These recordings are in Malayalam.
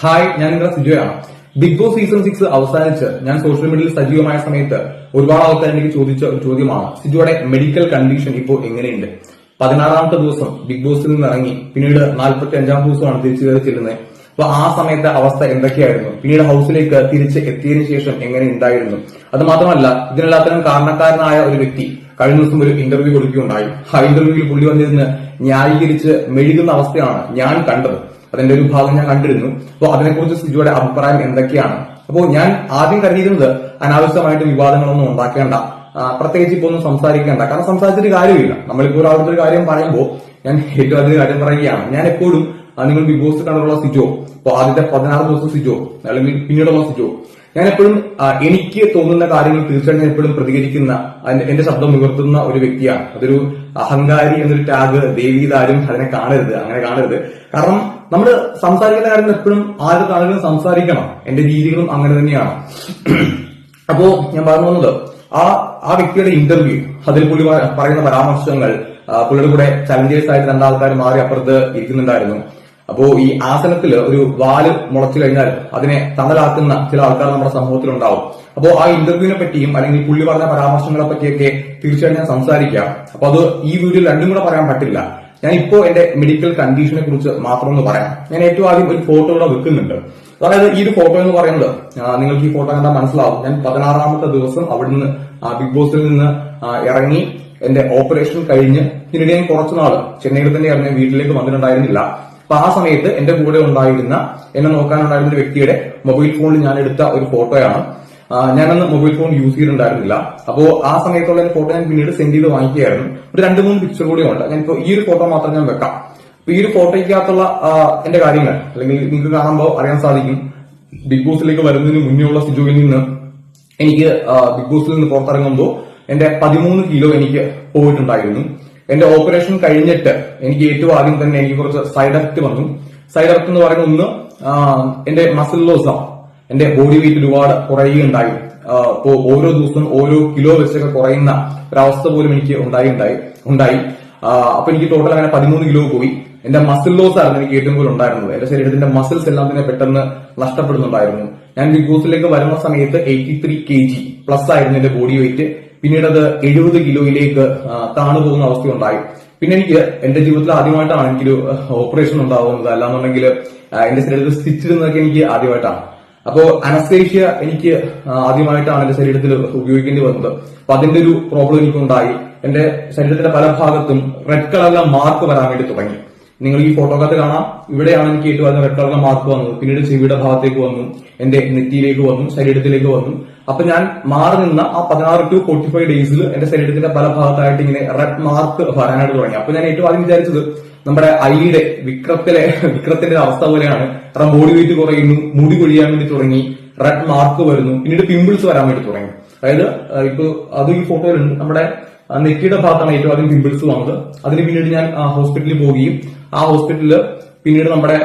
ഹായ്, ഞാൻ നിങ്ങളുടെ സിജോയാണ്. ബിഗ് ബോസ് സീസൺ 6 അവസാനിച്ച് ഞാൻ സോഷ്യൽ മീഡിയയിൽ സജീവമായ സമയത്ത് ഒരുപാട് ആൾക്കാർ എനിക്ക് ചോദിച്ച ഒരു ചോദ്യമാണ്, സിജോയുടെ മെഡിക്കൽ കണ്ടീഷൻ ഇപ്പോൾ എങ്ങനെയുണ്ട്? 16ാമത്തെ ദിവസം ബിഗ് ബോസിൽ നിന്ന് ഇറങ്ങി, പിന്നീട് 45ാം ദിവസമാണ് തിരിച്ചു കയറി ചെല്ലുന്നത്. അപ്പൊ ആ സമയത്തെ അവസ്ഥ എന്തൊക്കെയായിരുന്നു? പിന്നീട് ഹൌസിലേക്ക് തിരിച്ച് എത്തിയതിനു ശേഷം എങ്ങനെ ഉണ്ടായിരുന്നു? അത് മാത്രമല്ല, ഇതിനെല്ലാത്തിനും കാരണക്കാരനായ ഒരു വ്യക്തി കഴിഞ്ഞ ദിവസം ഒരു ഇന്റർവ്യൂ കൊടുക്കുകയുണ്ടായി. ആ ഇന്റർവ്യൂവിൽ പുള്ളി വന്നിരുന്ന് ന്യായീകരിച്ച് മെഴുകുന്ന അവസ്ഥയാണ് ഞാൻ കണ്ടത്. അതിന്റെ ഒരു ഭാഗം ഞാൻ കണ്ടിരുന്നു. അപ്പോൾ അതിനെക്കുറിച്ച് സിജോയുടെ അഭിപ്രായം എന്തൊക്കെയാണ്? അപ്പോൾ ഞാൻ ആദ്യം കരുതിയിരുന്നത് അനാവശ്യമായിട്ട് വിവാദങ്ങളൊന്നും ഉണ്ടാക്കേണ്ട, പ്രത്യേകിച്ച് ഇപ്പൊ ഒന്നും സംസാരിക്കേണ്ട, കാരണം സംസാരിച്ചിട്ട് കാര്യമില്ല. നമ്മളിപ്പോൾ ഒരാളുടെ ഒരു കാര്യം പറയുമ്പോൾ ഞാൻ ഏറ്റവും അധികം കാര്യം പറയുകയാണ്. ഞാൻ എപ്പോഴും നിങ്ങൾ ബിഗ് ബോസ് കണ്ടുള്ള സിജോ, ഇപ്പോൾ ആദ്യത്തെ 16 ദിവസം സിജോ, അല്ലെങ്കിൽ പിന്നീടുള്ള സിജോ, ഞാൻ എപ്പോഴും എനിക്ക് തോന്നുന്ന കാര്യങ്ങൾ തീർച്ചയായിട്ടും ഞാൻ എപ്പോഴും പ്രതികരിക്കുന്ന, എന്റെ ശബ്ദം ഉയർത്തുന്ന ഒരു വ്യക്തിയാണ്. അതൊരു അഹങ്കാരി എന്നൊരു ടാഗ് ദേവീതാരും അതിനെ കാണരുത്, അങ്ങനെ കാണരുത്. കാരണം നമ്മൾ സംസാരിക്കുന്ന കാര്യങ്ങൾ എപ്പോഴും ആരുടെ കാണുകയും സംസാരിക്കണം. എന്റെ രീതികളും അങ്ങനെ തന്നെയാണ്. അപ്പോ ഞാൻ പറഞ്ഞു വന്നത്, ആ വ്യക്തിയുടെ ഇന്റർവ്യൂ, അതിൽ പുള്ളി പറയുന്ന പരാമർശങ്ങൾ, പുള്ളിയുടെ കൂടെ ചലഞ്ചേഴ്സ് ആയിട്ട് രണ്ടാൾക്കാർ മാറി അപ്പുറത്ത് ഇരിക്കുന്നുണ്ടായിരുന്നു. അപ്പോ ഈ ആസനത്തിൽ ഒരു വാല് മുളച്ചു കഴിഞ്ഞാൽ അതിനെ തണലാക്കുന്ന ചില ആൾക്കാർ നമ്മുടെ സമൂഹത്തിലുണ്ടാവും. അപ്പോ ആ ഇന്റർവ്യൂവിനെ പറ്റിയും അല്ലെങ്കിൽ പുള്ളി പറഞ്ഞ പരാമർശങ്ങളെ പറ്റിയൊക്കെ തീർച്ചയായും ഞാൻ സംസാരിക്കാം. അപ്പൊ അത് ഈ വീഡിയോയിൽ രണ്ടും കൂടെ പറയാൻ പറ്റില്ല. ഞാൻ ഇപ്പോ എന്റെ മെഡിക്കൽ കണ്ടീഷനെ കുറിച്ച് മാത്രം ഒന്ന് പറയാം. ഞാൻ ഏറ്റവും ആദ്യം ഒരു ഫോട്ടോ ഇവിടെ വെക്കുന്നുണ്ട്. അതായത് ഈ ഒരു ഫോട്ടോ എന്ന് പറയുന്നത്, നിങ്ങൾക്ക് ഈ ഫോട്ടോ കണ്ടാൽ മനസ്സിലാവും, ഞാൻ 16ാമത്തെ ദിവസം അവിടുന്ന് ബിഗ് ബോസിൽ നിന്ന് ഇറങ്ങി എന്റെ ഓപ്പറേഷൻ കഴിഞ്ഞ് പിന്നീട് ഞാൻ കുറച്ചുനാള് ചെന്നൈയിൽ തന്നെ ഇറങ്ങി വീട്ടിലേക്ക് വന്നിട്ടുണ്ടായിരുന്നില്ല. അപ്പൊ ആ സമയത്ത് എന്റെ കൂടെ ഉണ്ടായിരുന്ന, എന്നെ നോക്കാനുണ്ടായിരുന്ന ഒരു വ്യക്തിയുടെ മൊബൈൽ ഫോണിൽ ഞാൻ എടുത്ത ഒരു ഫോട്ടോയാണ്. ഞാനന്ന് മൊബൈൽ ഫോൺ യൂസ് ചെയ്തിട്ടുണ്ടായിരുന്നില്ല. അപ്പോ ആ സമയത്തുള്ള ഫോട്ടോ ഞാൻ പിന്നീട് സെൻഡ് ചെയ്ത് വാങ്ങിക്കുകയായിരുന്നു. ഒരു 2-3 പിക്ചർ കൂടി ഉണ്ട്. ഞാനിപ്പോ ഈ ഒരു ഫോട്ടോ മാത്രം ഞാൻ വെക്കാം. അപ്പൊ ഈ ഒരു ഫോട്ടോയ്ക്കകത്തുള്ള എന്റെ കാര്യങ്ങൾ അല്ലെങ്കിൽ നിങ്ങൾക്ക് കാണുമ്പോൾ അറിയാൻ സാധിക്കും, ബിഗ് ബോസിലേക്ക് വരുന്നതിന് മുന്നേ ഉള്ള സിജോയിൽ നിന്ന് എനിക്ക് ബിഗ് ബോസിൽ നിന്ന് പുറത്തിറങ്ങുമ്പോൾ എന്റെ 13 കിലോ എനിക്ക് പോയിട്ടുണ്ടായിരുന്നു. എന്റെ ഓപ്പറേഷൻ കഴിഞ്ഞിട്ട് എനിക്ക് ഏറ്റവും ആദ്യം തന്നെ എനിക്ക് കുറച്ച് സൈഡ് എഫക്ട് വന്നു. സൈഡ് എഫക്ട് എന്ന് പറയുന്ന ഒന്ന്, എന്റെ മസിൽ ലോസ്, എന്റെ ബോഡി വെയിറ്റ് ഒരുപാട് കുറയുകയുണ്ടായി. ഇപ്പോ ഓരോ ദിവസവും ഓരോ കിലോ വെച്ചൊക്കെ കുറയുന്ന ഒരവസ്ഥ പോലും എനിക്ക് ഉണ്ടായി. അപ്പൊ എനിക്ക് ടോട്ടൽ അങ്ങനെ 13 കിലോ പോയി. എന്റെ മസിൽ ലോസ് ആയിരുന്നു എനിക്ക് ഏറ്റവും കൂടുതൽ ഉണ്ടായിരുന്നത്. എന്റെ ശരീരത്തിന്റെ മസിൽസ് എല്ലാം തന്നെ പെട്ടെന്ന് നഷ്ടപ്പെടുന്നുണ്ടായിരുന്നു. ഞാൻ ബിഗ് ബോസിലേക്ക് വരുന്ന സമയത്ത് 83 kg പ്ലസ് ആയിരുന്നു എന്റെ ബോഡി വെയിറ്റ്. പിന്നീട് അത് 70 കിലോയിലേക്ക് താണു പോകുന്ന അവസ്ഥയുണ്ടായി. പിന്നെ എനിക്ക് എന്റെ ജീവിതത്തിൽ ആദ്യമായിട്ടാണ് എനിക്കൊരു ഓപ്പറേഷൻ ഉണ്ടാവുന്നത്. അല്ലാന്നുണ്ടെങ്കിൽ എന്റെ ശരീരത്തിൽ സ്റ്റിച്ച് ഇടുന്നതൊക്കെ എനിക്ക് ആദ്യമായിട്ടാണ്. അപ്പോ അനസ്തേഷ്യ എനിക്ക് ആദ്യമായിട്ടാണ് എന്റെ ശരീരത്തിൽ ഉപയോഗിക്കേണ്ടി വന്നത്. അപ്പൊ അതിന്റെ ഒരു പ്രോബ്ലം എനിക്കുണ്ടായി. എന്റെ ശരീരത്തിന്റെ പല ഭാഗത്തും റെഡ് കളറിലെ മാർക്ക് വരാൻ വേണ്ടി തുടങ്ങി. നിങ്ങൾ ഈ ഫോട്ടോക്കകത്ത് കാണാം, ഇവിടെയാണ് എനിക്ക് ഏറ്റവും ആദ്യം റെഡ് കളറിലെ മാർക്ക് വന്നത്. പിന്നീട് ചെവിയുടെ ഭാഗത്തേക്ക് വന്നു, എന്റെ നെറ്റിയിലേക്ക് വന്നു, ശരീരത്തിലേക്ക് വന്നു. അപ്പൊ ഞാൻ മാറി നിന്ന ആ 16 to 45 ഡേയ്സിൽ എന്റെ ശരീരത്തിന്റെ പല ഭാഗത്തായിട്ട് ഇങ്ങനെ റെഡ് മാർക്ക് വരാനായിട്ട് തുടങ്ങി. അപ്പൊ ഞാൻ ഏറ്റവും ആദ്യം വിചാരിച്ചത് നമ്മുടെ ഐയുടെ വിക്രത്തിന്റെ അവസ്ഥ പോലെയാണ്. കാരണം ബോഡി വെയിറ്റ് കുറയുന്നു, മുടി കൊഴിയാൻ വേണ്ടി തുടങ്ങി, റെഡ് മാർക്ക് വരുന്നു, പിന്നീട് പിമ്പിൾസ് വരാൻ വേണ്ടി തുടങ്ങി. അതായത് ഇപ്പൊ അത് ഈ ഫോട്ടോയിലുണ്ട്, നമ്മുടെ നെറ്റിയുടെ ഭാഗത്താണ് ഏറ്റവും ആദ്യം പിമ്പിൾസ് വന്നത്. അതിന് പിന്നീട് ഞാൻ ഹോസ്പിറ്റലിൽ പോവുകയും ആ ഹോസ്പിറ്റലിൽ പിന്നീട് നമ്മുടെ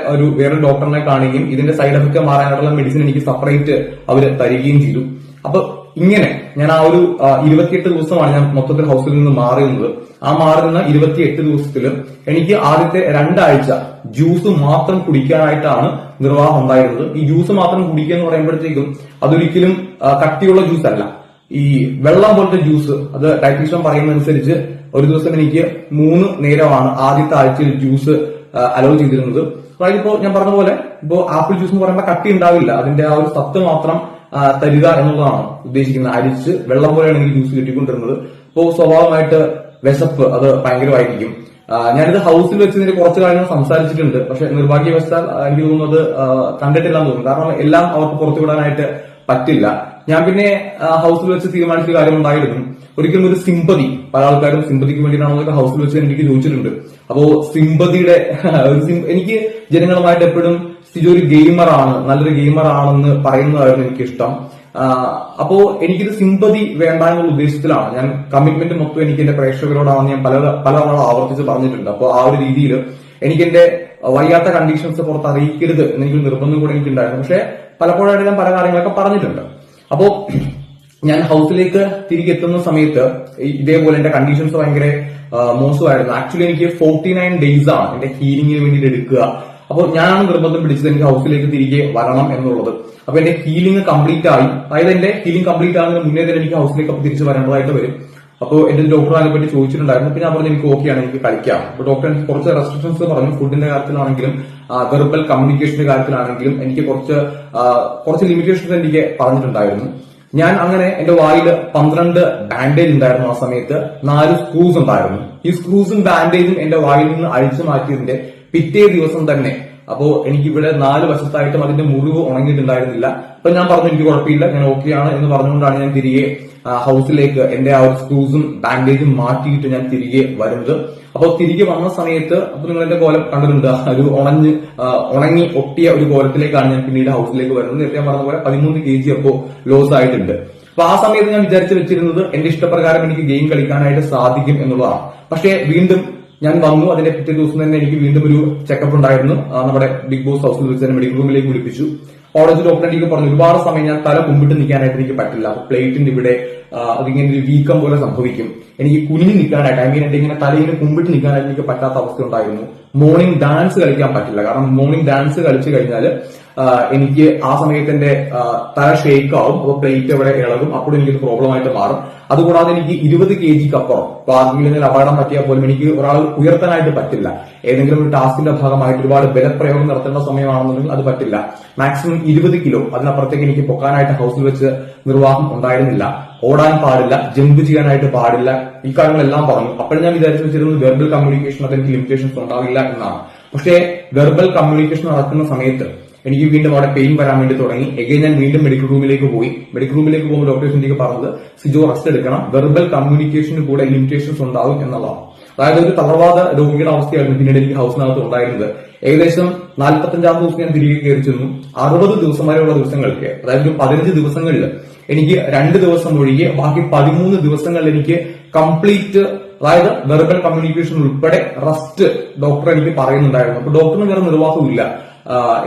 വേറെ ഡോക്ടറിനെ കാണുകയും ഇതിന്റെ സൈഡ് എഫക്ട് മാറാനായിട്ടുള്ള മെഡിസിൻ എനിക്ക് സെപ്പറേറ്റ് അവര് തരികയും ചെയ്തു. അപ്പൊ ഇങ്ങനെ ഞാൻ ആ ഒരു 28 ദിവസമാണ് ഞാൻ മൊത്തത്തിൽ ഹൗസിൽ നിന്ന് മാറുന്നത്. ആ മാറുന്ന 28 ദിവസത്തിൽ എനിക്ക് ആദ്യത്തെ 2 ആഴ്ച ജ്യൂസ് മാത്രം കുടിക്കാനായിട്ടാണ് നിർവാഹം ഉണ്ടായിരുന്നത്. ഈ ജ്യൂസ് മാത്രം കുടിക്കുക എന്ന് പറയുമ്പോഴത്തേക്കും അതൊരിക്കലും കട്ടിയുള്ള ജ്യൂസ് അല്ല, ഈ വെള്ളം പോലത്തെ ജ്യൂസ്. അത് ഡയറ്റീഷ്യൻ പറയുന്നതനുസരിച്ച് ഒരു ദിവസം എനിക്ക് 3 നേരമാണ് ആദ്യത്തെ ആഴ്ചയിൽ ജ്യൂസ് അലോ ചെയ്തിരുന്നത്. അതായത് ഇപ്പോ ഞാൻ പറഞ്ഞ പോലെ ഇപ്പോ ആപ്പിൾ ജ്യൂസ് എന്ന് പറയുമ്പോൾ കട്ടി ഉണ്ടാവില്ല, അതിന്റെ ആ ഒരു സത്ത് മാത്രം തരിക എന്നുള്ളതാണ് ഉദ്ദേശിക്കുന്നത്. അരിച്ച് വെള്ളം പോലെയാണ് എനിക്ക് ജ്യൂസ് കിട്ടിക്കൊണ്ടിരുന്നത്. അപ്പോൾ സ്വാഭാവികമായിട്ട് വിശപ്പ് അത് ഭയങ്കരമായിരിക്കും. ഞാനിത് ഹൗസിൽ വെച്ചതിന് കുറച്ച് കാര്യങ്ങൾ സംസാരിച്ചിട്ടുണ്ട്. പക്ഷെ നിർഭാഗ്യവശാൽ എനിക്ക് തോന്നുന്നത് കണ്ടിട്ടില്ലാന്ന് തോന്നുന്നു. കാരണം എല്ലാം അവർക്ക് പുറത്തു വിടാനായിട്ട് പറ്റില്ല. ഞാൻ പിന്നെ ഹൗസിൽ വെച്ച് തീരുമാനിച്ച കാര്യം ഉണ്ടായിരുന്നു, ഒരിക്കലും ഒരു സിമ്പതി, പല ആൾക്കാരും സിമ്പതിക്ക് വേണ്ടിയിട്ടാണെന്നൊക്കെ ഹൗസിൽ വെച്ച് എനിക്ക് ചോദിച്ചിട്ടുണ്ട്. അപ്പോ സിമ്പതിയുടെ എനിക്ക് ജനങ്ങളുമായിട്ട് എപ്പോഴും സിജോ ഒരു ഗെയിമറാണ്, നല്ലൊരു ഗെയിമർ ആണെന്ന് പറയുന്നതായിരുന്നു എനിക്കിഷ്ടം. അപ്പോ എനിക്കിത് സിമ്പതി വേണ്ട എന്നുള്ള ഉദ്ദേശത്തിലാണ് ഞാൻ കമ്മിറ്റ്മെന്റ് മൊത്തം എനിക്ക് എന്റെ പ്രേക്ഷകരോടാണെന്ന് ഞാൻ പല ആവർത്തിച്ച് പറഞ്ഞിട്ടുണ്ട്. അപ്പൊ ആ ഒരു രീതിയിൽ എനിക്ക് എന്റെ വയ്യാത്ത കണ്ടീഷൻസ് പുറത്ത് അറിയിക്കരുത് എന്നെനിക്ക് നിർബന്ധം കൂടെ എനിക്കുണ്ടായിരുന്നു. പക്ഷെ പലപ്പോഴായിട്ട് ഞാൻ പല കാര്യങ്ങളൊക്കെ പറഞ്ഞിട്ടുണ്ട്. അപ്പോ ഞാൻ ഹൗസിലേക്ക് തിരികെ എത്തുന്ന സമയത്ത് ഇതേപോലെ എന്റെ കണ്ടീഷൻസ് ഭയങ്കര മോശമായിരുന്നു. ആക്ച്വലി എനിക്ക് 49 days ആണ് എന്റെ ഹീലിംഗിന് വേണ്ടിയിട്ട് എടുക്കുക. അപ്പോൾ ഞാനാണ് നിർബന്ധം പിടിച്ചത് എനിക്ക് ഹൗസിലേക്ക് തിരികെ വരണം എന്നുള്ളത്. അപ്പൊ എന്റെ ഹീലിംഗ് കംപ്ലീറ്റ് ആയി, അതായത് എന്റെ ഹീലിംഗ് കംപ്ലീറ്റ് ആകുന്നതിന് മുന്നേ തന്നെ എനിക്ക് ഹൗസിലേക്ക് അപ്പൊ തിരിച്ചു വരേണ്ടതായിട്ട് വരും. അപ്പോൾ എന്റെ ഡോക്ടർ അതിനെപ്പറ്റി ചോദിച്ചിട്ടുണ്ടായിരുന്നു. പിന്നെ ഞാൻ പറഞ്ഞു എനിക്ക് ഓക്കെയാണ്, എനിക്ക് കളിക്കാം. അപ്പൊ ഡോക്ടർ എനിക്ക് കുറച്ച് റെസ്ട്രിക്ഷൻസ് പറഞ്ഞു. ഫുഡിന്റെ കാര്യത്തിലാണെങ്കിലും വെർബൽ കമ്മ്യൂണിക്കേഷന്റെ കാര്യത്തിലാണെങ്കിലും എനിക്ക് കുറച്ച് ലിമിറ്റേഷൻസ് എനിക്ക് പറഞ്ഞിട്ടുണ്ടായിരുന്നു. ഞാൻ അങ്ങനെ എന്റെ വായിൽ 12 ബാൻഡേജ് ഉണ്ടായിരുന്നു. ആ സമയത്ത് 4 സ്ക്രൂസ് ഉണ്ടായിരുന്നു. ഈ സ്ക്രൂസും ബാൻഡേജും എന്റെ വായിൽ നിന്ന് അഴിച്ചു മാറ്റിയതിന്റെ പിറ്റേ ദിവസം തന്നെ അപ്പോ എനിക്ക് ഇവിടെ 4 വശത്തായിട്ടും അതിന്റെ മുറിവ് ഉണങ്ങിയിട്ടുണ്ടായിരുന്നില്ല. അപ്പൊ ഞാൻ പറഞ്ഞു എനിക്ക് കുഴപ്പമില്ല, ഞാൻ ഓക്കെയാണ് എന്ന് പറഞ്ഞുകൊണ്ടാണ് ഞാൻ തിരികെ ഹൗസിലേക്ക് എന്റെ ആ ഒരു സ്ക്രൂസും ബാൻഡേജും മാറ്റിയിട്ട് ഞാൻ തിരികെ വരുന്നത്. അപ്പോൾ തിരികെ വന്ന സമയത്ത് അപ്പൊ നിങ്ങൾ എന്റെ കോലം കണ്ടിട്ടുണ്ട്, ഒരു ഉണങ്ങി ഒട്ടിയ ഒരു കോലത്തിലേക്കാണ് ഞാൻ പിന്നീട് ഹൗസിലേക്ക് വരുന്നത്. നേരത്തെ ഞാൻ പറഞ്ഞ പോലെ 13 kg അപ്പോ ലോസ് ആയിട്ടുണ്ട്. അപ്പൊ ആ സമയത്ത് ഞാൻ വിചാരിച്ചു വെച്ചിരുന്നത് എന്റെ ഇഷ്ടപ്രകാരം എനിക്ക് ഗെയിം കളിക്കാനായിട്ട് സാധിക്കും എന്നുള്ളതാണ്. പക്ഷേ വീണ്ടും ഞാൻ വന്നു. അതിന്റെ പിറ്റേ ദിവസം തന്നെ എനിക്ക് വീണ്ടും ഒരു ചെക്കപ്പ് ഉണ്ടായിരുന്നു. നമ്മുടെ ബിഗ് ബോസ് ഹൗസിൽ വെച്ച് തന്നെ മെഡിക്കൽ റൂമിലേക്ക് വിളിപ്പിച്ചു. കോളേജ് ഡോക്ടർ എനിക്ക് പറഞ്ഞു ഒരുപാട് സമയം ഞാൻ തല കുമ്പിട്ട് നിൽക്കാനായിട്ട് എനിക്ക് പറ്റില്ല. പ്ലേറ്റിന്റെ ഇവിടെ അതിങ്ങനെ ഒരു വീക്കം പോലെ സംഭവിക്കും. എനിക്ക് കുനിഞ്ഞു നിൽക്കാനായിട്ട് എന്റെ ഇങ്ങനെ തലയിങ്ങനെ കുമ്പിട്ട് നിൽക്കാനായിട്ട് എനിക്ക് പറ്റാത്ത അവസ്ഥ ഉണ്ടായിരുന്നു. മോർണിംഗ് ഡാൻസ് കളിക്കാൻ പറ്റില്ല. കാരണം മോർണിംഗ് ഡാൻസ് കളിച്ചു കഴിഞ്ഞാൽ എനിക്ക് ആ സമയത്ത് എന്റെ തല ഷേക്ക് ആവും. അപ്പൊ പ്ലേറ്റ് അവിടെ ഇളകും. അപ്പോൾ എനിക്കൊരു പ്രോബ്ലം ആയിട്ട് മാറും. അതുകൂടാതെ എനിക്ക് 20 kg അപ്പുറം ആർക്കെങ്കിലും അപകടം പറ്റിയാൽ പോലും എനിക്ക് ഒരാൾ ഉയർത്താനായിട്ട് പറ്റില്ല. ഏതെങ്കിലും ഒരു ടാസ്കിന്റെ ഭാഗമായിട്ട് ഒരുപാട് ബലപ്രയോഗം നടത്തേണ്ട സമയമാണെന്നുണ്ടെങ്കിൽ അത് പറ്റില്ല. മാക്സിമം 20 കിലോ, അതിനപ്പുറത്തേക്ക് എനിക്ക് പൊക്കാനായിട്ട് ഹൗസിൽ വെച്ച് നിർവാഹം ഉണ്ടായിരുന്നില്ല. ഓടാൻ പാടില്ല, ജമ്പ് ചെയ്യാനായിട്ട് പാടില്ല, ഈ കാര്യങ്ങളെല്ലാം പറഞ്ഞു. അപ്പോൾ ഞാൻ വിചാരിച്ചു വെച്ചിരുന്നത് വെർബൽ കമ്മ്യൂണിക്കേഷൻ അതെനിക്ക് ലിമിറ്റേഷൻസ് ഉണ്ടാവില്ല എന്നാണ്. പക്ഷേ വെർബൽ കമ്മ്യൂണിക്കേഷൻ നടക്കുന്ന സമയത്ത് എനിക്ക് വീണ്ടും അവിടെ പെയിൻ വരാൻ വേണ്ടി തുടങ്ങി. എഗെയിൻ ഞാൻ വീണ്ടും മെഡിക്കൽ റൂമിലേക്ക് പോയി. മെഡിക്കൽ റൂമിലേക്ക് പോകുമ്പോൾ ഡോക്ടേഴ്സ് എനിക്ക് പറഞ്ഞത് സിജോ റെസ്റ്റ് എടുക്കണം, വെർബൽ കമ്മ്യൂണിക്കേഷന് കൂടെ ലിമിറ്റേഷൻസ് ഉണ്ടാവും എന്നുള്ളതാണ്. അതായത് ഒരു തളർവാദ രോഗിയുടെ അവസ്ഥയായിരുന്നു പിന്നീട് എനിക്ക് ഹൗസിനകത്ത് ഉണ്ടായിരുന്നത്. ഏകദേശം 45-ാം ദിവസം ഞാൻ തിരികെ കയറി ചെന്നു. 60 ദിവസം വരെയുള്ള ദിവസങ്ങൾക്ക്, അതായത് 15 ദിവസങ്ങളിൽ എനിക്ക് 2 ദിവസം ഒഴികെ ബാക്കി 13 ദിവസങ്ങളിൽ എനിക്ക് കംപ്ലീറ്റ്, അതായത് വെർബൽ കമ്മ്യൂണിക്കേഷൻ ഉൾപ്പെടെ റെസ്റ്റ് ഡോക്ടർ എനിക്ക് പറയുന്നുണ്ടായിരുന്നു. അപ്പൊ ഡോക്ടറിന് വേറെ നിർവാഹമില്ല,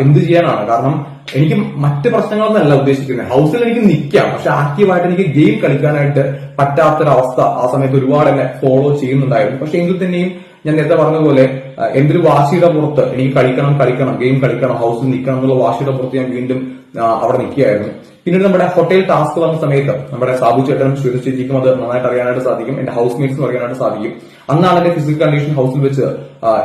എന്ത് ചെയ്യാനാണ്. കാരണം എനിക്ക് മറ്റ് പ്രശ്നങ്ങളൊന്നല്ല ഉദ്ദേശിക്കുന്നത്. ഹൗസിൽ എനിക്ക് നിൽക്കാം, പക്ഷെ ആക്റ്റീവായിട്ട് എനിക്ക് ഗെയിം കളിക്കാനായിട്ട് പറ്റാത്തൊരവസ്ഥ ആ സമയത്ത് ഒരുപാട് എന്നെ ഫോളോ ചെയ്യുന്നുണ്ടായിരുന്നു. പക്ഷെ എങ്കിൽ തന്നെയും ഞാൻ നേരത്തെ പറഞ്ഞതുപോലെ എന്റെ ഒരു വാശിയുടെ പുറത്ത് എനിക്ക് കളിക്കണം, ഗെയിം കളിക്കണം, ഹൗസിൽ നിൽക്കണം എന്നുള്ള വാശിയുടെ പുറത്ത് ഞാൻ വീണ്ടും അവിടെ നിൽക്കുകയായിരുന്നു. പിന്നീട് നമ്മുടെ ഹോട്ടൽ ടാസ്ക് വന്ന സമയത്ത് നമ്മുടെ സാബു ചേട്ടനും ശ്വേത ചേച്ചിക്കും അത് നന്നായിട്ട് അറിയാനായിട്ട് സാധിക്കും, എന്റെ ഹൗസ് മേറ്റ്സിനും അറിയാനായിട്ട് സാധിക്കും. അന്നാണ് എന്റെ ഫിസിക്കൽ കണ്ടീഷൻ ഹൗസിൽ വെച്ച്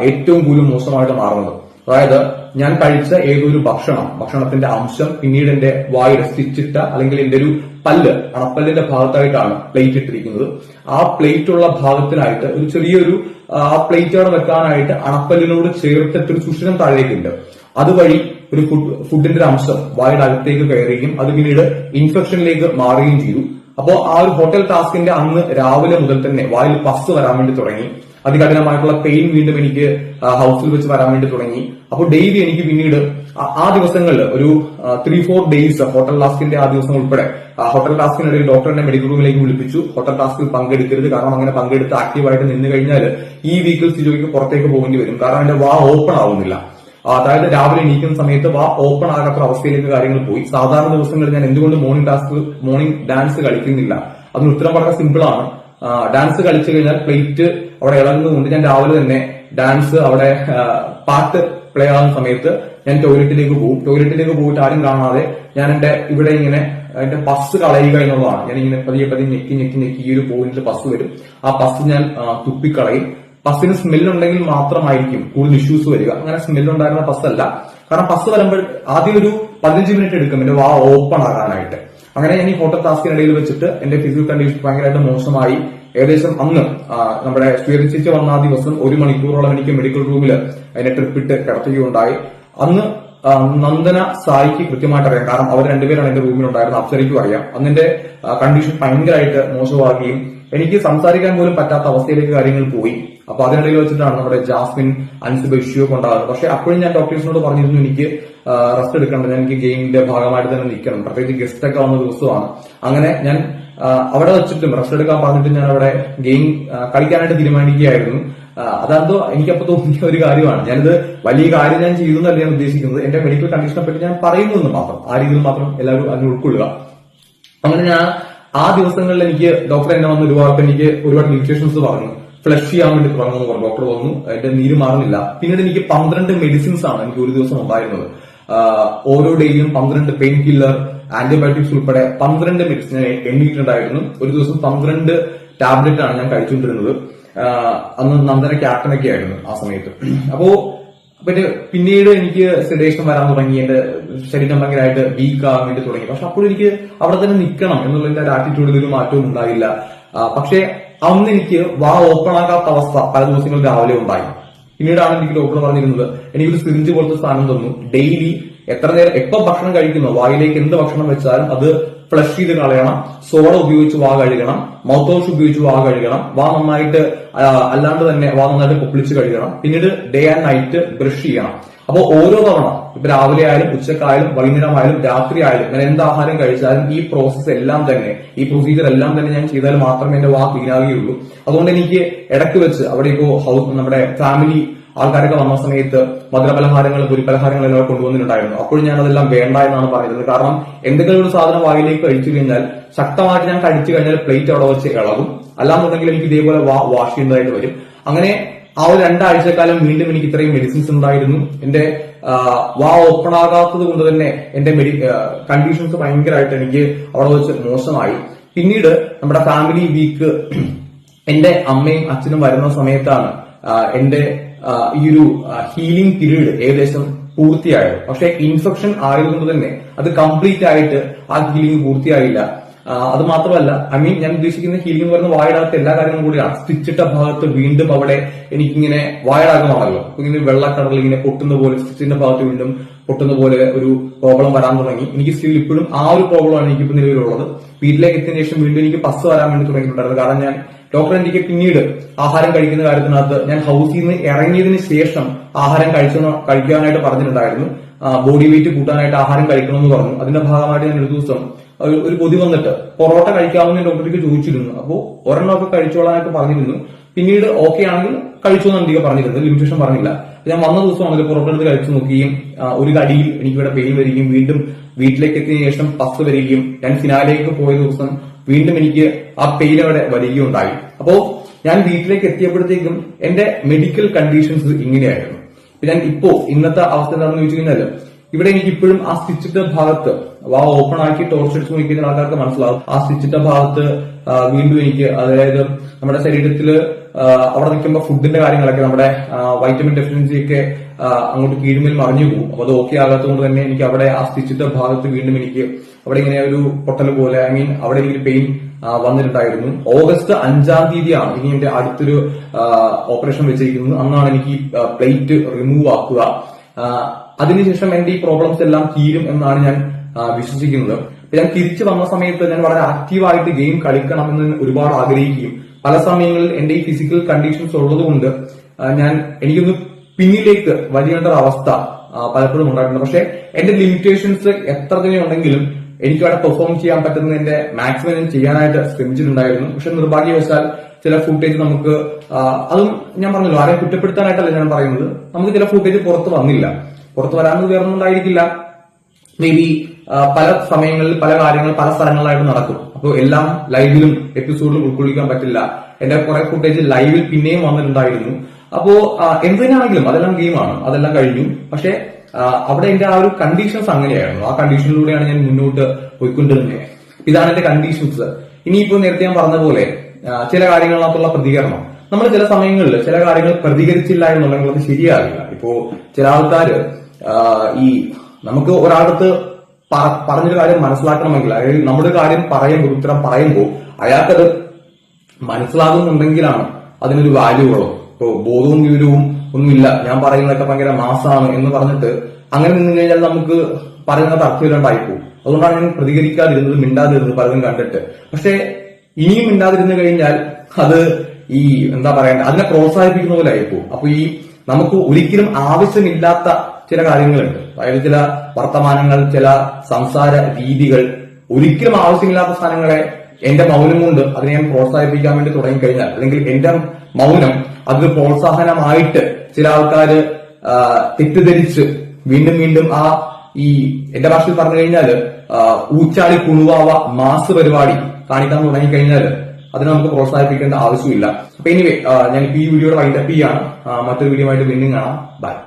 ഏറ്റവും കൂടുതൽ മോശമായിട്ട് മാറുന്നത്. അതായത് ഞാൻ കഴിച്ച ഏതൊരു ഭക്ഷണത്തിന്റെ അംശം പിന്നീട് എന്റെ വായുടെ സ്റ്റിച്ചിട്ട അല്ലെങ്കിൽ എന്റെ ഒരു അണപ്പല്ലിന്റെ ഭാഗത്തായിട്ടാണ് പ്ലേറ്റ് ഇട്ടിരിക്കുന്നത്. ആ പ്ലേറ്റ് ഉള്ള ഭാഗത്തിനായിട്ട് ഒരു ചെറിയൊരു ആ പ്ലേറ്റ് അവിടെ വെക്കാനായിട്ട് അണപ്പല്ലിനോട് ചേർത്തിട്ടൊരു സുഷിരം താഴേക്കുണ്ട്. അതുവഴി ഒരു ഫുഡിന്റെ ഒരു അംശം വായുടെ അകത്തേക്ക് കയറുകയും അത് പിന്നീട് ഇൻഫെക്ഷനിലേക്ക് മാറുകയും ചെയ്തു. അപ്പോൾ ആ ഒരു ഹോട്ടൽ ടാസ്കിന്റെ അന്ന് രാവിലെ മുതൽ തന്നെ വായിൽ പസ് വരാൻ വേണ്ടി തുടങ്ങി. അതികഠിനമായിട്ടുള്ള പെയിൻ വീണ്ടും എനിക്ക് ഹൗസിൽ വെച്ച് വരാൻ വേണ്ടി തുടങ്ങി. അപ്പോൾ ഡെയിലി എനിക്ക് പിന്നീട് ആ ദിവസങ്ങളിൽ ഒരു 3-4 ഡേയ്സ് ഹോട്ടൽ ടാസ്കിന്റെ ആ ദിവസം ഉൾപ്പെടെ ഹോട്ടൽ ടാസ്കിനിടയിൽ ഡോക്ടറിനെ മെഡിക്കൽ റൂമിലേക്ക് വിളിപ്പിച്ചു. ഹോട്ടൽ ടാസ്കിൽ പങ്കെടുക്കരുത്, കാരണം അങ്ങനെ പങ്കെടുത്ത് ആക്റ്റീവായിട്ട് നിന്ന് കഴിഞ്ഞാൽ ഈ വീക്കിൽ സിജോയ്ക്ക് പുറത്തേക്ക് പോകേണ്ടി വരും. കാരണം എന്റെ വാ ഓപ്പൺ ആവുന്നില്ല. അതായത് രാവിലെ എണീക്കുന്ന സമയത്ത് വാ ഓപ്പൺ ആകാത്ത അവസ്ഥയിലേക്ക് കാര്യങ്ങൾ പോയി. സാധാരണ ദിവസങ്ങളിൽ ഞാൻ എന്തുകൊണ്ട് മോർണിംഗ് ഡാൻസ് കളിക്കുന്നില്ല? അതിന് ഉത്തരം വളരെ സിമ്പിൾ ആണ്. ഡാൻസ് കളിച്ചു കഴിഞ്ഞാൽ പ്ലേറ്റ് അവിടെ ഇളകുന്നതുകൊണ്ട് ഞാൻ രാവിലെ തന്നെ ഡാൻസ് അവിടെ പാട്ട് പ്ലേ ആകുന്ന സമയത്ത് ഞാൻ ടോയ്ലറ്റിലേക്ക് പോകും. ടോയ്ലറ്റിലേക്ക് പോയിട്ട് ആരും കാണാതെ ഞാൻ ഇവിടെ ഇങ്ങനെ എന്റെ പസ് കളയുക എന്നുള്ളതാണ്. ഞാൻ ഇങ്ങനെ പതിയെ ഞെക്കി ഈ ഒരു പോയിന്റിൽ പസ് വരും. ആ പസ് ഞാൻ തുപ്പിക്കളയും. പസ്സിന് സ്മെല്ലുണ്ടെങ്കിൽ മാത്രമായിരിക്കും കൂടുതൽ ഇഷ്യൂസ് വരിക. അങ്ങനെ സ്മെല്ലുണ്ടായിരുന്ന പസ്സല്ല. കാരണം പസ് വരുമ്പോൾ ആദ്യം ഒരു 15 മിനിറ്റ് എടുക്കും എന്റെ വാ ഓപ്പൺ ആകാനായിട്ട്. അങ്ങനെ ഞാൻ ഈ ഹോട്ടൽ ടാസ്കിനിടയിൽ വെച്ചിട്ട് എന്റെ ഫിസിക്കൽ കണ്ടീഷൻ ഭയങ്കരമായിട്ട് മോശമായി. ഏകദേശം അന്ന് നമ്മുടെ സ്വീകരിച്ച് വന്ന ആ ദിവസം 1 മണിക്കൂറോളം എനിക്ക് മെഡിക്കൽ റൂമിൽ അതിനെ ട്രിപ്പിട്ട് കിടത്തുകയുണ്ടായി. അന്ന് നന്ദന സായിക്ക് കൃത്യമായിട്ട് അറിയാം, കാരണം അവർ രണ്ടുപേരാണ് എന്റെ റൂമിലുണ്ടായിരുന്നത്. അപ്സരയ്ക്കും അറിയാം. അന്ന് എന്റെ കണ്ടീഷൻ ഭയങ്കരമായിട്ട് മോശമാകുകയും എനിക്ക് സംസാരിക്കാൻ പോലും പറ്റാത്ത അവസ്ഥയിലേക്ക് കാര്യങ്ങൾ പോയി. അപ്പൊ അതിനിടയിൽ വെച്ചിട്ടാണ് നമ്മുടെ ജാസ്മിൻ അൻസിബ ഇഷ്യൂ കൊണ്ടാകുന്നത്. പക്ഷെ അപ്പോഴും ഞാൻ ഡോക്ടേഴ്സിനോട് പറഞ്ഞിരുന്നു എനിക്ക് റെസ്റ്റ് എടുക്കണം, ഞാൻ എനിക്ക് ഗെയിമിന്റെ ഭാഗമായിട്ട് തന്നെ നിൽക്കണം, പ്രത്യേകിച്ച് ഗസ്റ്റ് ഒക്കെ വന്ന ദിവസമാണ്. അങ്ങനെ ഞാൻ അവിടെ വെച്ചിട്ടും റെസ്റ്റ് എടുക്കാൻ പറഞ്ഞിട്ട് ഞാൻ അവിടെ ഗെയിം കളിക്കാനായിട്ട് തീരുമാനിക്കുകയായിരുന്നു. അതെന്തോ എനിക്കപ്പോ തോന്നിയ ഒരു കാര്യമാണ്. ഞാനിത് വലിയ കാര്യം ഞാൻ ചെയ്തു എന്നല്ല ഞാൻ ഉദ്ദേശിക്കുന്നത്. എന്റെ മെഡിക്കൽ കണ്ടീഷനെ പറ്റി ഞാൻ പറയുന്നു എന്ന് മാത്രം, ആ രീതിയിൽ മാത്രം എല്ലാവരും അതിന് ഉൾക്കൊള്ളുക. അങ്ങനെ ഞാൻ ആ ദിവസങ്ങളിൽ എനിക്ക് ഡോക്ടർ എന്നെ വന്ന് എനിക്ക് ഒരുപാട് ലിമിറ്റേഷൻസ് പറഞ്ഞു. ഫ്ലഷ് ചെയ്യാൻ വേണ്ടി തുടങ്ങുമെന്ന് പറഞ്ഞു. ഡോക്ടർ വന്നു, എന്റെ നീര് മാറുന്നില്ല. പിന്നീട് എനിക്ക് 12 മെഡിസിൻസ് ആണ് എനിക്ക് ഒരു ദിവസം ഉണ്ടായിരുന്നത്. ഓരോ ഡേയിലും 12 പെയിൻ കില്ലർ, ആന്റിബയോട്ടിക്സ് ഉൾപ്പെടെ 12 മെഡിസിൻ ഞാൻ എണ്ണിയിട്ടുണ്ടായിരുന്നു. ഒരു ദിവസം 12 ടാബ്ലറ്റ് ആണ് ഞാൻ കഴിച്ചുകൊണ്ടിരുന്നത്. അന്ന് നന്ദന ക്യാപ്റ്റനൊക്കെ ആയിരുന്നു ആ സമയത്ത്. അപ്പോ പിന്നീട് എനിക്ക് സെഡേഷൻ വരാൻ തുടങ്ങി, എന്റെ ശരീരം ഭയങ്കരമായിട്ട് വീക്ക് ആകാൻ വേണ്ടി തുടങ്ങി. പക്ഷെ അപ്പോൾ എനിക്ക് അവിടെ തന്നെ നിൽക്കണം എന്നുള്ളതിന്റെ ഒരു ആറ്റിറ്റ്യൂഡിൽ ഒരു മാറ്റവും ഉണ്ടായില്ല. പക്ഷെ അന്ന് എനിക്ക് വാ ഓപ്പൺ ആകാത്ത അവസ്ഥ പല ദിവസങ്ങൾ രാവിലെ ഉണ്ടായി. പിന്നീടാണ് എനിക്ക് ഡോക്ടർ പറഞ്ഞിരുന്നത്, എനിക്കൊരു സിറിഞ്ച് പോലത്തെ സ്ഥാനം തന്നു. ഡെയിലി എത്ര നേരം എപ്പോ ഭക്ഷണം കഴിക്കുന്നു, വായിലേക്ക് എന്ത് ഭക്ഷണം വെച്ചാലും അത് ഫ്ലഷ് ചെയ്ത് കളയണം. സോഡ ഉപയോഗിച്ച് വാ കഴുകണം, മൗത്ത് വാഷ് ഉപയോഗിച്ച് വാ കഴുകണം, വാ നന്നായിട്ട് അല്ലാണ്ട് തന്നെ വാ നന്നായിട്ട് പൊപ്പിളിച്ച് കഴുകണം. പിന്നീട് ഡേ ആൻഡ് നൈറ്റ് ബ്രഷ് ചെയ്യണം. അപ്പൊ ഓരോ തവണ ഇപ്പൊ രാവിലെ ആയാലും ഉച്ചക്കായാലും വൈകുന്നേരമായാലും രാത്രി ആയാലും ഞാൻ എന്ത് ആഹാരം കഴിച്ചാലും ഈ പ്രോസസ്സ് എല്ലാം തന്നെ, ഈ പ്രൊസീജിയർ എല്ലാം തന്നെ ഞാൻ ചെയ്താൽ മാത്രമേ എന്റെ വാ ക്ലീൻ ആകുകയുള്ളൂ. അതുകൊണ്ട് എനിക്ക് ഇടയ്ക്ക് വെച്ച് അവിടെ ഇപ്പോ നമ്മുടെ ഫാമിലി ആൾക്കാരൊക്കെ വന്ന സമയത്ത് മധുരപലഹാരങ്ങൾ, പൊരിപ്പലഹാരങ്ങൾ എല്ലാം കൊണ്ടുവന്നിട്ടുണ്ടായിരുന്നു. അപ്പോഴും ഞാൻ അതെല്ലാം വേണ്ട എന്നാണ് പറയുന്നത്. കാരണം എന്തെങ്കിലും ഒരു സാധനം വായിലേക്ക് കഴിച്ചു കഴിഞ്ഞാൽ ശക്തമായിട്ട് ഞാൻ കഴിച്ചു കഴിഞ്ഞാൽ പ്ലേറ്റ് അവിടെ വെച്ച് ഇളകും. അല്ലാന്നുണ്ടെങ്കിൽ എനിക്ക് ഇതേപോലെ വാഷ് ചെയ്യേണ്ടതായിട്ട് വരും. അങ്ങനെ ആ ഒരു 2 ആഴ്ചക്കാലം വീണ്ടും എനിക്ക് ഇത്രയും മെഡിസിൻസ് ഉണ്ടായിരുന്നു. എന്റെ വാ ഓപ്പൺ ആകാത്തത് കൊണ്ട് തന്നെ എന്റെ കണ്ടീഷൻസ് ഭയങ്കരമായിട്ട് എനിക്ക് അവിടെ വെച്ച് മോശമായി. പിന്നീട് നമ്മുടെ ഫാമിലി വീക്ക് എന്റെ അമ്മയും അച്ഛനും വരുന്ന സമയത്താണ് എന്റെ ഈ ഒരു ഹീലിംഗ് പീരീഡ് ഏകദേശം പൂർത്തിയായത്. പക്ഷെ ഇൻഫെക്ഷൻ ആയതുകൊണ്ട് തന്നെ അത് കംപ്ലീറ്റ് ആയിട്ട് ആ ഹീലിംഗ് പൂർത്തിയായില്ല. അത് മാത്രമല്ല, ഞാൻ ഉദ്ദേശിക്കുന്ന ഹീലിംഗ് എന്ന് പറയുന്ന വായിടാത്ത എല്ലാ കാര്യങ്ങളും കൂടിയാണ്. സ്റ്റിച്ചിട്ട ഭാഗത്ത് വീണ്ടും അവിടെ എനിക്കിങ്ങനെ വായിടാകമാണല്ലോ, ഇങ്ങനെ വെള്ളക്കടൽ ഇങ്ങനെ പൊട്ടുന്ന പോലെ സ്റ്റിച്ചിന്റെ ഭാഗത്ത് വീണ്ടും പൊട്ടുന്ന പോലെ ഒരു പ്രോബ്ലം വരാൻ തുടങ്ങി. എനിക്ക് സ്റ്റിൽ ഇപ്പോഴും ആ ഒരു പ്രോബ്ലമാണ് എനിക്കിപ്പോൾ നിലവിലുള്ളത്. വീട്ടിലേക്ക് എത്തിയതിനു ശേഷം വീണ്ടും എനിക്ക് പസ് വരാൻ വേണ്ടി തുടങ്ങിയിട്ടുണ്ടായിരുന്നു. കാരണം ഞാൻ ഡോക്ടർ എനിക്ക് പിന്നീട് ആഹാരം കഴിക്കുന്ന കാര്യത്തിനകത്ത് ഞാൻ ഹൗസിൽ നിന്ന് ഇറങ്ങിയതിന് ശേഷം ആഹാരം കഴിക്കാനായിട്ട് പറഞ്ഞിട്ടുണ്ടായിരുന്നു. ബോഡി വെയിറ്റ് കൂട്ടാനായിട്ട് ആഹാരം കഴിക്കണമെന്ന് പറഞ്ഞു. അതിന്റെ ഭാഗമായിട്ട് ഞാൻ ഒരു ദിവസം ഒരു കൊതി വന്നിട്ട് പൊറോട്ട കഴിക്കാമെന്ന് ഡോക്ടർക്ക് ചോദിച്ചിരുന്നു. അപ്പോൾ ഒരെണ്ണമൊക്കെ കഴിച്ചോളാനായിട്ട് പറഞ്ഞിരുന്നു. പിന്നീട് ഓക്കെ ആണെങ്കിൽ കഴിച്ചു എന്നാണ് എനിക്ക് പറഞ്ഞിരുന്നത്, ലിമിറ്റേഷൻ പറഞ്ഞില്ല. ഞാൻ വന്ന ദിവസമാണെങ്കിൽ പൊറോട്ട എടുത്ത് കഴിച്ചു നോക്കുകയും ഒരു കടിയിൽ എനിക്കിവിടെ പെയിൻ വരികയും വീണ്ടും വീട്ടിലേക്ക് എത്തിയതിനു ശേഷം പസ് വരികയും ഞാൻ ഫിനാലേക്ക് പോയ ദിവസം വീണ്ടും എനിക്ക് ആ പെയിൻ അവിടെ വരികയുണ്ടായി. അപ്പോ ഞാൻ വീട്ടിലേക്ക് എത്തിയപ്പോഴത്തേക്കും എന്റെ മെഡിക്കൽ കണ്ടീഷൻസ് ഇങ്ങനെയായിരുന്നു. ഞാൻ ഇന്നത്തെ അവസ്ഥ എന്താണെന്ന് ചോദിച്ചു കഴിഞ്ഞാൽ, ഇവിടെ എനിക്ക് ഇപ്പോഴും ആ സ്റ്റിച്ചിട്ട ഭാഗത്ത് വാ ഓപ്പൺ ആക്കി ടോർച്ച് അടിച്ച് നോക്കിക്കുന്ന ആൾക്കാർക്ക് മനസ്സിലാവും. ആ സ്റ്റിച്ചിട്ട ഭാഗത്ത് വീണ്ടും എനിക്ക്, അതായത് നമ്മുടെ ശരീരത്തില് അവിടെ നിൽക്കുമ്പോൾ ഫുഡിന്റെ കാര്യങ്ങളൊക്കെ, നമ്മുടെ വൈറ്റമിൻ ഡെഫിഷ്യൻസി ഒക്കെ അങ്ങോട്ട് കീഴ്മേൽ മറിഞ്ഞു പോകും. അപ്പൊ അത് ഓക്കെ ആകാത്തതുകൊണ്ട് തന്നെ എനിക്ക് അവിടെ ആ സ്റ്റിച്ചിട്ട ഭാഗത്ത് വീണ്ടും എനിക്ക് അവിടെ ഇങ്ങനെ ഒരു പൊട്ടൽ പോലെ, അവിടെ എനിക്ക് പെയിൻ വന്നിട്ടുണ്ടായിരുന്നു. ഓഗസ്റ്റ് 5-ാം തീയതിയാണ് ഇനി എന്റെ അടുത്തൊരു ഓപ്പറേഷൻ വെച്ചിരിക്കുന്നത്. അന്നാണ് എനിക്ക് പ്ലേറ്റ് റിമൂവ് ആക്കുക. അതിനുശേഷം എന്റെ ഈ പ്രോബ്ലംസ് എല്ലാം തീരും എന്നാണ് ഞാൻ വിശ്വസിക്കുന്നത്. ഞാൻ തിരിച്ചു വന്ന സമയത്ത് ഞാൻ വളരെ ആക്റ്റീവായിട്ട് ഗെയിം കളിക്കണമെന്ന് ഒരുപാട് ആഗ്രഹിക്കുകയും പല സമയങ്ങളിൽ എന്റെ ഈ ഫിസിക്കൽ കണ്ടീഷൻസ് ഉള്ളതുകൊണ്ട് എനിക്കൊന്ന് പിന്നിലേക്ക് വലിയേണ്ട ഒരു അവസ്ഥ പലപ്പോഴും ഉണ്ടായിട്ടുണ്ട്. പക്ഷെ എന്റെ ലിമിറ്റേഷൻസ് എത്ര തന്നെ ഉണ്ടെങ്കിലും എനിക്ക് അവിടെ പെർഫോം ചെയ്യാൻ പറ്റുന്നതിന്റെ മാക്സിമം ഞാൻ ചെയ്യാനായിട്ട് ശ്രമിച്ചിട്ടുണ്ടായിരുന്നു. പക്ഷെ നിർഭാഗ്യവശാൽ ചില ഫുട്ടേജ് നമുക്ക്, അതും ഞാൻ പറഞ്ഞല്ലോ, ആരെയും കുറ്റപ്പെടുത്താനായിട്ടല്ല ഞാൻ പറയുന്നത്, നമുക്ക് ചില ഫുട്ടേജ് പുറത്ത് വന്നില്ല. പുറത്ത് വരാമെന്ന് വേറൊന്നുണ്ടായിരിക്കില്ല. മേ ബി പല സമയങ്ങളിൽ പല കാര്യങ്ങൾ പല സ്ഥലങ്ങളിലായിട്ട് നടക്കും. അപ്പോൾ എല്ലാം ലൈവിലും എപ്പിസോഡിലും ഉൾക്കൊള്ളിക്കാൻ പറ്റില്ല. എന്റെ കുറെ ഫുട്ടേജ് ലൈവിൽ പിന്നെയും വന്നിട്ടുണ്ടായിരുന്നു. അപ്പോ എന്തിനാണെങ്കിലും അതെല്ലാം ഗെയിമാണ്, അതെല്ലാം കഴിഞ്ഞു. പക്ഷെ അവിടെ എന്റെ ആ ഒരു കണ്ടീഷൻസ് അങ്ങനെയായിരുന്നു. ആ കണ്ടീഷനിലൂടെയാണ് ഞാൻ മുന്നോട്ട് പോയിക്കൊണ്ടിരുന്നത്. ഇതാണ് എന്റെ കണ്ടീഷൻസ്. ഇനിയിപ്പോ നേരത്തെ ഞാൻ പറഞ്ഞ പോലെ ചില കാര്യങ്ങളിനകത്തുള്ള പ്രതികരണം, നമ്മൾ ചില സമയങ്ങളിൽ ചില കാര്യങ്ങൾ പ്രതികരിച്ചില്ല എന്നുണ്ടെങ്കിൽ അത് ശരിയാകില്ല. ഇപ്പോ ചില ആൾക്കാര് നമുക്ക് ഒരാളടുത്ത് പറഞ്ഞൊരു കാര്യം മനസ്സിലാക്കണമെങ്കിൽ, അതായത് നമ്മുടെ കാര്യം ഉത്തരം പറയുമ്പോൾ അയാൾക്കത് മനസ്സിലാകുന്നുണ്ടെങ്കിലാണ് അതിനൊരു വാല്യൂ ഉള്ളത്. ഇപ്പോ ബോധവും വിവരവും ഒന്നുമില്ല, ഞാൻ പറയുന്നതൊക്കെ ഭയങ്കര മാസാണ് എന്ന് പറഞ്ഞിട്ട് അങ്ങനെ നിന്ന് കഴിഞ്ഞാൽ നമുക്ക് പറയുന്നത് അർത്ഥമില്ലാണ്ടായിപ്പോകും. അതുകൊണ്ടാണ് ഞാൻ പ്രതികരിക്കാതിരുന്നത്, മിണ്ടാതിരുന്നത് പലതും കണ്ടിട്ട്. പക്ഷെ ഇനിയും മിണ്ടാതിരുന്നു കഴിഞ്ഞാൽ അത് അതിനെ പ്രോത്സാഹിപ്പിക്കുന്ന പോലെ ആയിപ്പോകും. അപ്പൊ നമുക്ക് ഒരിക്കലും ആവശ്യമില്ലാത്ത ചില കാര്യങ്ങളുണ്ട്. അതായത് ചില വർത്തമാനങ്ങൾ, ചില സംസാര രീതികൾ, ഒരിക്കലും ആവശ്യമില്ലാത്ത സാധനങ്ങളെ എന്റെ മൗനം കൊണ്ട് അതിനെ ഞാൻ പ്രോത്സാഹിപ്പിക്കാൻ വേണ്ടി തുടങ്ങിക്കഴിഞ്ഞാൽ, അല്ലെങ്കിൽ എന്റെ മൗനം അത് പ്രോത്സാഹനമായിട്ട് ചില ആൾക്കാര് തെറ്റിദ്ധരിച്ച് വീണ്ടും വീണ്ടും എന്റെ ഭാഷയിൽ പറഞ്ഞു കഴിഞ്ഞാല് ഊച്ചാളി കുണുവാവ മാസ് പരിപാടി കാണിക്കാൻ തുടങ്ങിക്കഴിഞ്ഞാൽ അതിനെ നമുക്ക് പ്രോത്സാഹിപ്പിക്കേണ്ട ആവശ്യമില്ല. അപ്പൊ എനിവേ ഞാൻ ഈ വീഡിയോയുടെ വൈൻഡപ്പ് ചെയ്യാണ്. മറ്റൊരു വീഡിയോ ആയിട്ട് വീണ്ടും കാണാം. ബൈ.